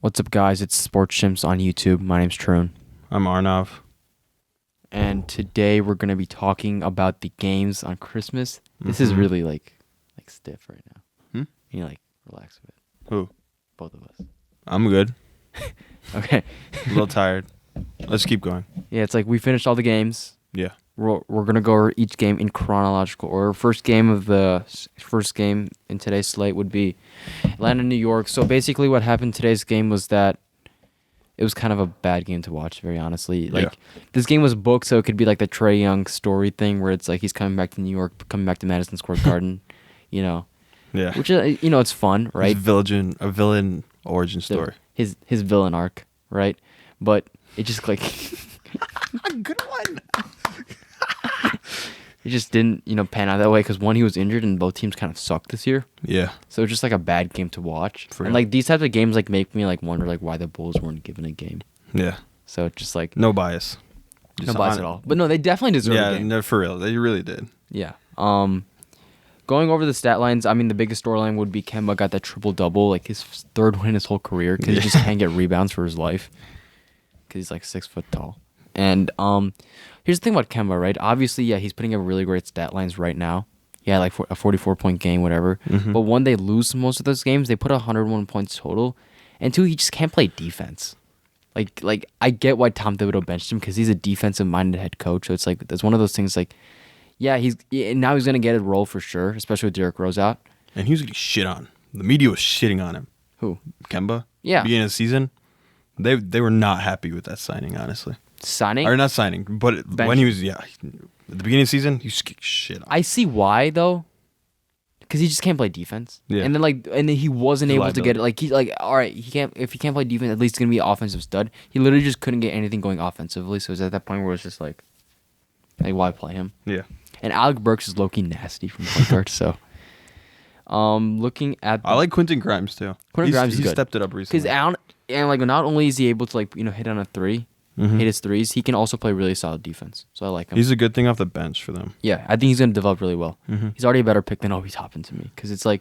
What's up, guys? It's Sports Chimps on YouTube. My name's Troon. I'm Arnav. And today we're going to be talking about the games on Christmas. This is really like stiff right now. You need relax a bit. Who? Both of us. I'm good. Okay. A little tired. Let's keep going. Yeah, it's like we finished all the games. Yeah. We're going to go over each game in chronological order. First game in today's slate would be Atlanta, New York. So basically what happened in today's game was that it was kind of a bad game to watch, very honestly. This game was booked, so it could be like the Trae Young story thing where it's like he's coming back to New York, coming back to Madison Square Garden, Yeah. Which, it's fun, right? A villain origin story. His villain arc, right? But it just Good one. it just didn't, pan out that way because one, he was injured and both teams kind of sucked this year. Yeah. So it's just like a bad game to watch. For and real. these types of games make me wonder why the Bulls weren't given a game. Yeah. So it's just No bias. no bias at all. But no, they definitely deserve a game. Yeah, no, for real. They really did. Yeah. Going over the stat lines, the biggest storyline would be Kemba got that triple-double, like his third win in his whole career because he just can't get rebounds for his life because he's 6 foot tall. And here's the thing about Kemba, right? Obviously, yeah, he's putting up really great stat lines right now. Yeah, like a 44-point game, whatever. Mm-hmm. But one, they lose most of those games. They put 101 points total. And two, he just can't play defense. Like I get why Tom Thibodeau benched him because he's a defensive-minded head coach. So it's one of those things yeah, now he's going to get a role for sure, especially with Derrick Rose out. And he was getting shit on. The media was shitting on him. Who? Kemba? Yeah. Beginning of the season. They were not happy with that signing, honestly. Signing? Or not signing, but when he was, at the beginning of the season, he was getting shit on. I see why, though. Because he just can't play defense. Yeah. And then he wasn't He's a able to get it. All right, if he can't play defense, at least he's going to be an offensive stud. He literally just couldn't get anything going offensively. So it's at that point where it's just why play him? Yeah. And Alec Burks is low-key nasty from point guard, so. Looking at... I like Quentin Grimes, too. Quentin Grimes is He good. stepped it up recently. Because not only is he able to hit on a three, hit his threes, he can also play really solid defense. So I like him. He's a good thing off the bench for them. Yeah, I think he's going to develop really well. Mm-hmm. He's already a better pick than Obi Toppin to me because it's at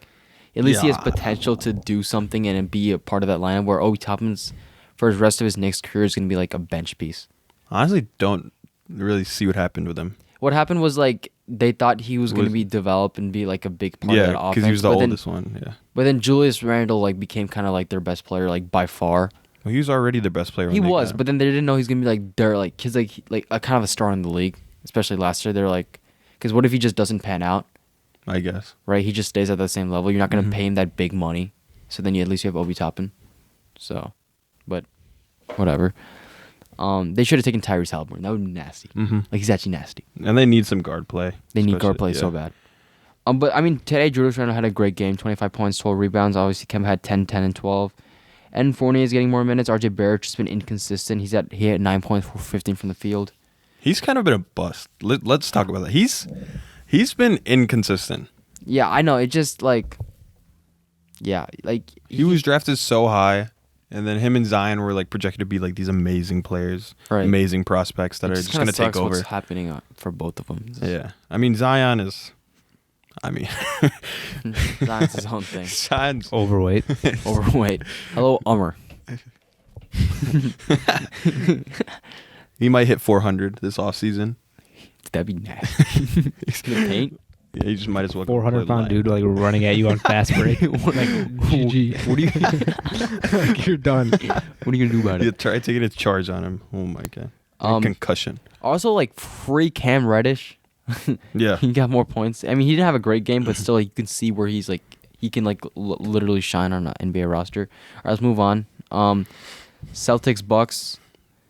least he has potential to do something and be a part of that lineup where Obi Toppin's for his rest of his Knicks career is going to be like a bench piece. I honestly don't really see what happened with him. What happened was they thought he was going to be developed and be a big part of that offense. because he was the oldest one. Yeah, but then Julius Randle became kind of their best player by far. well, he was already their best player. He when they was, got him. but then they didn't know he's going to be their kids a kind of a star in the league, especially last year. They're because what if he just doesn't pan out? I guess. Right, he just stays at the same level. You're not going to pay him that big money, so then at least you have Obi Toppin. So, but whatever. They should have taken Tyrese Halliburton. That would be nasty. Mm-hmm. He's actually nasty. And they need some guard play. They need guard play so bad. But today Julius Randle had a great game. 25 points, 12 rebounds. Obviously, Kemba had 10, 10, and 12. And Fournier is getting more minutes. RJ Barrett's just been inconsistent. He had 9 points for 15 from the field. He's kind of been a bust. Let's talk about that. He's been inconsistent. Yeah, I know. It just he was drafted so high. And then him and Zion were projected to be these amazing players, right. Amazing prospects that are just going to take over. What's happening for both of them? Yeah, Zion is. Zion's his own thing. Zion's overweight. Hello, Umar. He might hit 400 this offseason. That'd be nasty. He's gonna paint. Yeah, you just might as well. 400-pound dude running at you on fast break. GG. What are you? You're done. What are you gonna do about it? Yeah, try taking a charge on him. Oh my god. Concussion. Also, free Cam Reddish. Yeah. He got more points. He didn't have a great game, but still, you can see where he's he can literally shine on an NBA roster. All right, let's move on. Celtics Bucks.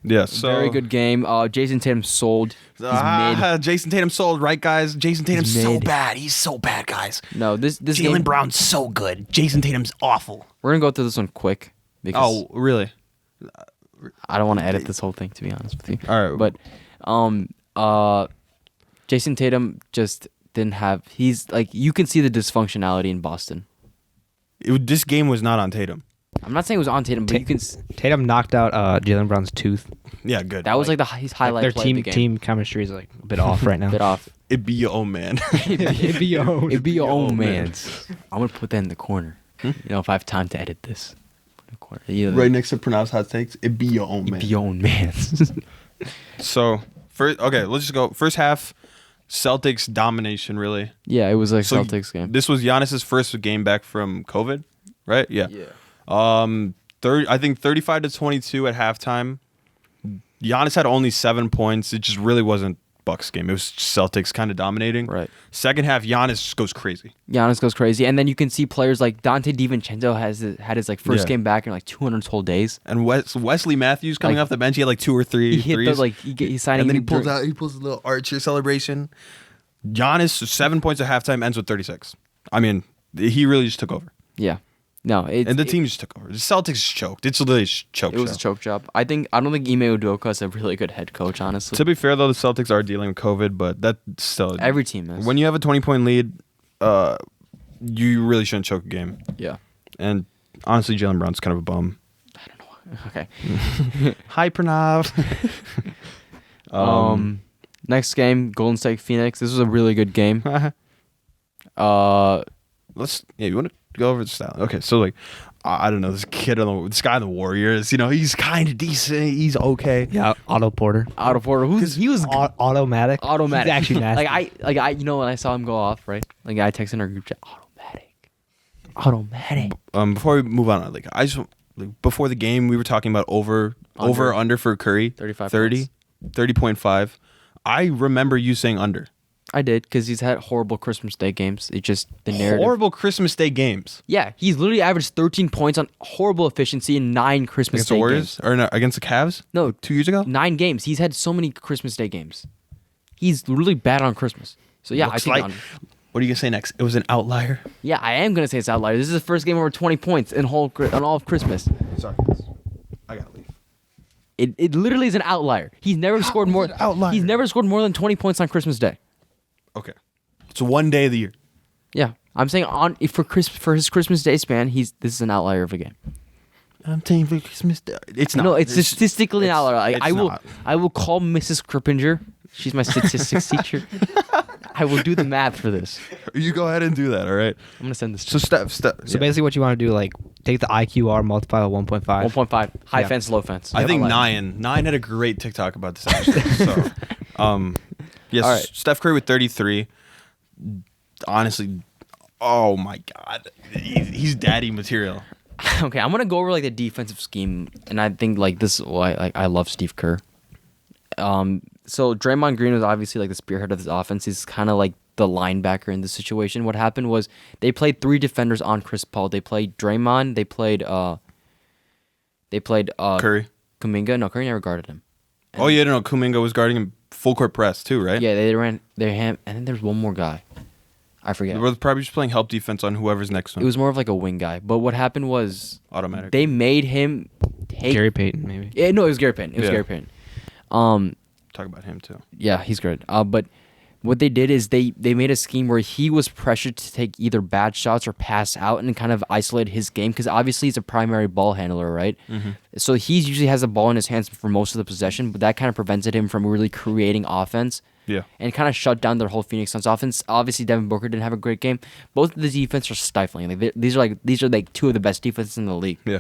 Yeah, so very good game. Jason Tatum sold. He's mid. Jason Tatum sold, right, guys? Jason Tatum's He's so mid. bad. He's so bad, guys. No, this game. Jaylen Brown's so good. Jason Tatum's awful. We're gonna go through this one quick because Oh, really? I don't want to edit this whole thing, to be honest with you. All right. But Jason Tatum just didn't have. He's you can see the dysfunctionality in Boston. This game was not on Tatum. I'm not saying it was on Tatum, but you can. Tatum knocked out Jaylen Brown's tooth. Yeah, good. That was his highlight Their play of the game. team chemistry is a bit off right now. Bit off. It be your own man. It'd be your own. It'd be your own man's. I'm gonna put that in the corner. If I have time to edit this. Yeah, right next to pronounced hot takes. It be your own man. Be your own man. So let's just go. First half, Celtics domination. Really. Yeah, it was a So Celtics game. This was Giannis's first game back from COVID, right? Yeah. Yeah. I think 35-22 at halftime. Giannis had only 7 points. It just really wasn't Bucks game. It was Celtics kind of dominating. Right. Second half, Giannis just goes crazy. Giannis goes crazy, and then you can see players like Dante DiVincenzo had his like first Yeah. game back in like 200 whole days. And Wesley Matthews coming Like, off the bench, he had like 2 or 3 He hit threes. the, like he's signing. And then he pulls a little Archer celebration. Giannis, 7 points at halftime, ends with 36. I mean, he really just took over. Yeah. No, And the team just took over. The Celtics just choked. It's literally just choked. It was a choke job. I don't think Ime Udoka is a really good head coach, honestly. To be fair, though, the Celtics are dealing with COVID, but that's still... Every team is. When you have a 20-point lead, you really shouldn't choke a game. Yeah. And honestly, Jalen Brown's kind of a bum. Okay. Hi, Pranav. Next game, Golden State Phoenix. This was a really good game. You want to go over the style? Okay, so like, I don't know, this guy on the Warriors, he's kind of decent. He's okay. Yeah, Otto Porter. Otto Porter, he was Automatic. automatic. He's actually nasty. When I saw him go off, right? Like I texted in our group chat, automatic. Before we move on, before the game, we were talking about over under for Curry. 35 30.5. I remember you saying under. I did, because he's had horrible Christmas Day games. It just the narrative. Horrible Christmas Day games Yeah, he's literally averaged 13 points on horrible efficiency in 9 Christmas against the Day Warriors games. or no, against the Cavs. No, 2 years ago. 9 games. He's had so many Christmas Day games. He's really bad on Christmas. So yeah, Looks I think like. What are you gonna say next? It was an outlier. Yeah, I am gonna say it's outlier. This is the first game over 20 points on all of Christmas. Sorry, I gotta leave. It literally is an outlier. He's never scored more. is it an outlier? He's never scored more than 20 points on Christmas Day. Okay, it's one day of the year. Yeah, I'm saying for his Christmas Day span, this is an outlier of a game. I'm saying for Christmas Day. It's not. No, it's statistically an outlier. Like, it's I will call Mrs. Krippinger. She's my statistics teacher. I will do the math for this. You go ahead and do that. All right. I'm gonna send this. So Steph. So basically, what you want to do, like, take the IQR, multiply by 1.5. 1.5 high Yeah. fence, low fence. I think Yep. nine had a great TikTok about this actually. So, yes, All right. Steph Curry with 33. Honestly, oh my God, he's daddy material. Okay, I'm gonna go over like the defensive scheme, and I think like this is why I love Steve Kerr. So Draymond Green was obviously like the spearhead of this offense. He's kind of like the linebacker in this situation. What happened was they played 3 defenders on Chris Paul. They played Draymond. They played Curry. Kuminga. No, Curry never guarded him. Oh yeah, no, Kuminga was guarding him full court press too, right? Yeah, they ran him, and then there's one more guy. I forget. They were probably just playing help defense on whoever's next to It him. was more of like a wing guy. But what happened was Automatic. they made him take. Gary Payton, maybe. Yeah, no, it was Gary Payton. It was Yeah. Gary Payton. Talk about him too. Yeah, he's good. But what they did is they made a scheme where he was pressured to take either bad shots or pass out and kind of isolate his game because obviously he's a primary ball handler, right? Mm-hmm. So he usually has the ball in his hands for most of the possession, but that kind of prevented him from really creating offense. Yeah. And kind of shut down their whole Phoenix Suns offense. Obviously, Devin Booker didn't have a great game. Both of the defense are stifling. Like these are like 2 of the best defenses in the league. Yeah.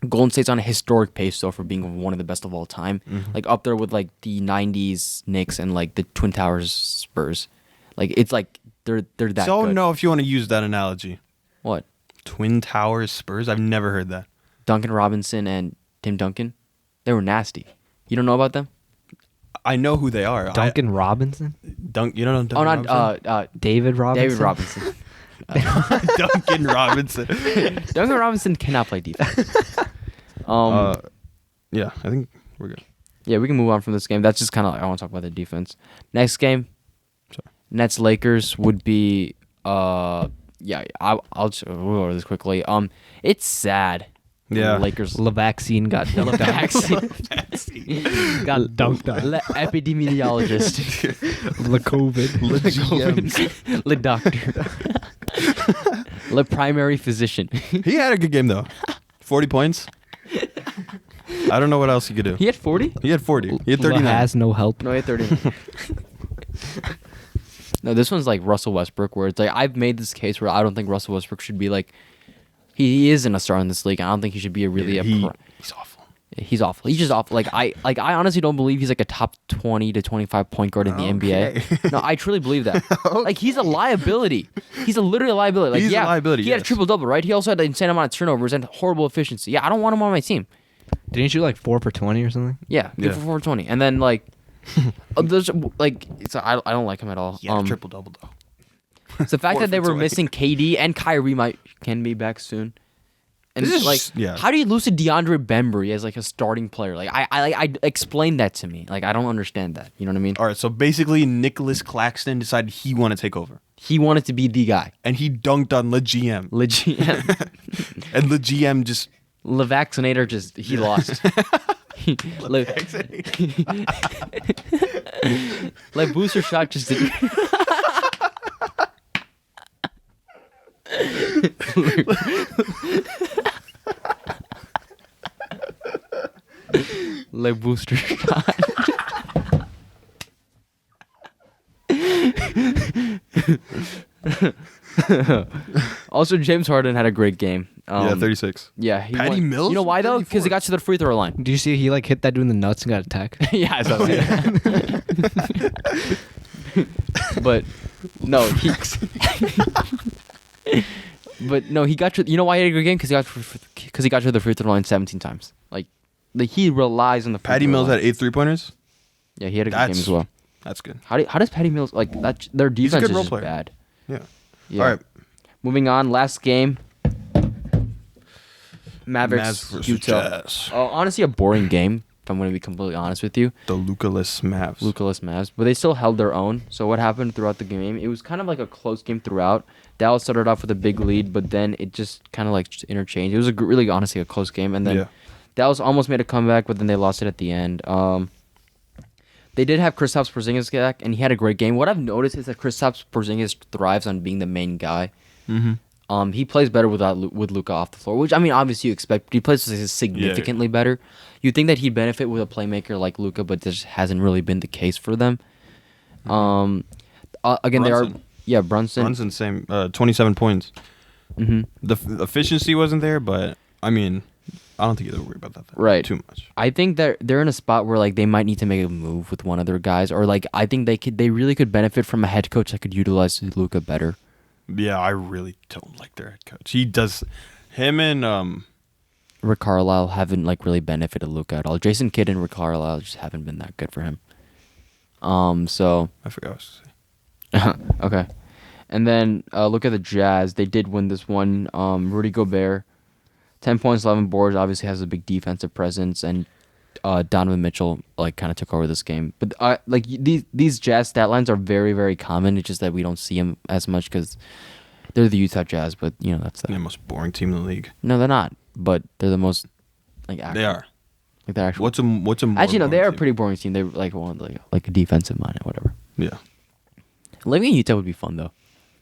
Golden State's on a historic pace though for being one of the best of all time. Mm-hmm. Like up there with like the '90s Knicks and like the Twin Towers Spurs. Like it's like they're that Don't good. know if you want to use that analogy. What? Twin Towers Spurs. I've never heard that. Duncan Robinson and Tim Duncan, they were nasty. You don't know about them? I know who they are. Duncan Robinson? You don't know Duncan Oh, not Robinson? David Robinson? David Robinson. Duncan Robinson. Duncan Robinson cannot play defense. Yeah, I think we're good. Yeah, we can move on from this game. That's just kind of I want to talk about the defense. Next game, Nets Lakers would be I'll just we'll go over this quickly. It's sad. Yeah. The Lakers Vaccine got dunked on. vaccine got dunked on. Epidemiologist, The COVID. the doctor, the primary physician. He had a good game though. 40 points. I don't know what else he could do. He had 40. He had 40. He had 39. Has no help. No, he had 30. No, this one's like Russell Westbrook, where it's like I've made this case where I don't think Russell Westbrook should be like. He isn't a star in this league. I don't think he should be He's awful. He's awful. He's just awful. I honestly don't believe he's like a top 20 to 25 point guard in the NBA. No, I truly believe that. Like he's a liability. He's literally a liability. Like He's a liability, He had a yes. triple double, right? He also had an insane amount of turnovers and horrible efficiency. Yeah, I don't want him on my team. Didn't you shoot like 4 for 20 or something? Yeah, good Yeah. for 420. And then like, there's like I don't like him at all. Triple double though. It's the fact that they were 4 for 20. missing KD and Kyrie can be back soon. And This is like, just- yeah. how do you lose to DeAndre Bembry as like a starting player? Like, I explain that to me. Like, I don't understand that. You know what I mean? All right, so basically, Nicholas Claxton decided he wanted to take over, He wanted to be the guy. and he dunked on the GM, Legit. and the GM just Le Vaccinator he lost. Like booster shot just didn't. Like booster shot. Also, James Harden had a great game. 36. Yeah, he Patty won. Mills, You know why though? Because 34. he got to the free throw line. Did you see he like hit that dude in the nuts and got attacked? Yeah, I saw that. But no, he got to. You know why he had a good game? Because he got to the free throw line 17 times. Like he relies on the free Patty throw Mills line. had 8 3-pointers. Yeah, he had a good game as well. That's good. How does Patty Mills like that? Their a defense good is role just player. bad. Yeah. Yeah. All right. Moving on, last game. Mavericks, Mavs versus Utah. Jazz. Honestly, a boring game. If I'm going to be completely honest with you, The Luka-less Mavs. Luka-less Mavs, but they still held their own. So what happened throughout the game? It was kind of like a close game throughout. Dallas started off with a big lead, but then it just kind of like just interchanged. It was really honestly a close game, and then Yeah. Dallas almost made a comeback, but then they lost it at the end. They did have Kristaps Porzingis back, and he had a great game. What I've noticed is that Kristaps Porzingis thrives on being the main guy. Mm-hmm. He plays better with Luka off the floor, which I mean, obviously you expect. But he plays significantly better. You'd think that he'd benefit with a playmaker like Luka, but this hasn't really been the case for them. Again, Brunson. Brunson. Brunson, same. 27 points. Mm-hmm. The efficiency wasn't there, but I mean, I don't think you have to worry about that Right. too much. I think that they're in a spot where like they might need to make a move with one of their guys, or like I think they really could benefit from a head coach that could utilize Luka better. Yeah, I really don't like their head coach. He does. Him and Rick Carlisle haven't like really benefited Luka at all. Jason Kidd and Rick Carlisle just haven't been that good for him. So I forgot what I was going to say. okay, and then look at the Jazz. They did win this one. Rudy Gobert, 10 points, 11 boards. Obviously has a big defensive presence, and Donovan Mitchell like kind of took over this game. But like these Jazz stat lines are very very common. It's just that we don't see them as much because they're the Utah Jazz. But you know that's The most boring team in the league. No, they're not. But they're the most like They are. like they're actually. What's a more Actually, no, they boring are a team? pretty boring team. They like want like a defensive mind or whatever. Yeah. Living in Utah would be fun though.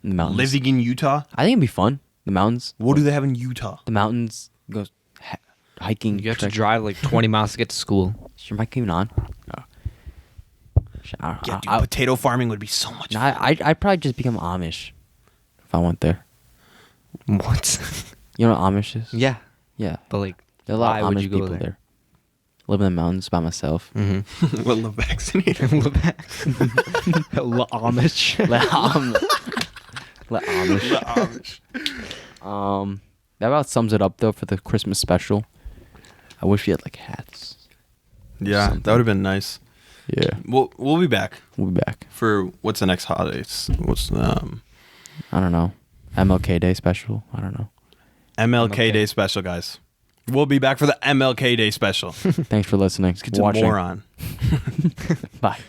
In the mountains. Living in Utah. I think it'd be fun. The mountains. What do they have in Utah? The mountains. Go hiking. You have to trekking. drive like 20 miles to get to school. Is your mic even on? Oh. Yeah, dude, potato farming would be so much No, fun. I'd probably just become Amish if I went there. What? You know what Amish is? Yeah. Yeah. But like, There are a lot why of would Amish you go people there? there. Live in the mountains by myself. Mm-hmm. Well, the vaccinator. Amish. Let Amish. That about sums it up though for the Christmas special. I wish we had like hats. Yeah, Something. that would have been nice. Yeah. We'll be back We'll be back. for what's the next holidays? What's I don't know. MLK Day special. I don't know. MLK Day special, guys? We'll be back for the MLK Day special. Thanks for listening. Let's get to Watching. the moron. Bye.